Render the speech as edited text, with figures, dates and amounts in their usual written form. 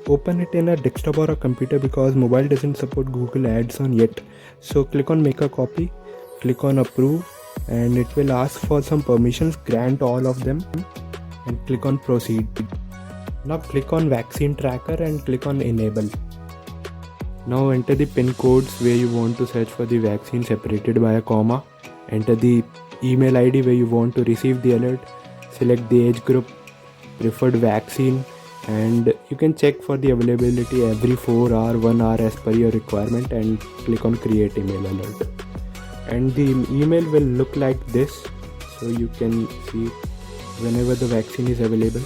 open it in a desktop or a computer because mobile doesn't support Google Ads on yet. So click on make a copy, click on approve, and it will ask for some permissions. Grant all of them and click on proceed. Now click on vaccine tracker and click on enable. Now enter the pin codes where you want to search for the vaccine separated by a comma. Enter the email ID where you want to receive the alert. Select the age group, preferred vaccine, and you can check for the availability every 4 hour, 1 hour as per your requirement, and click on create email alert. And the email will look like this, so you can see whenever the vaccine is available.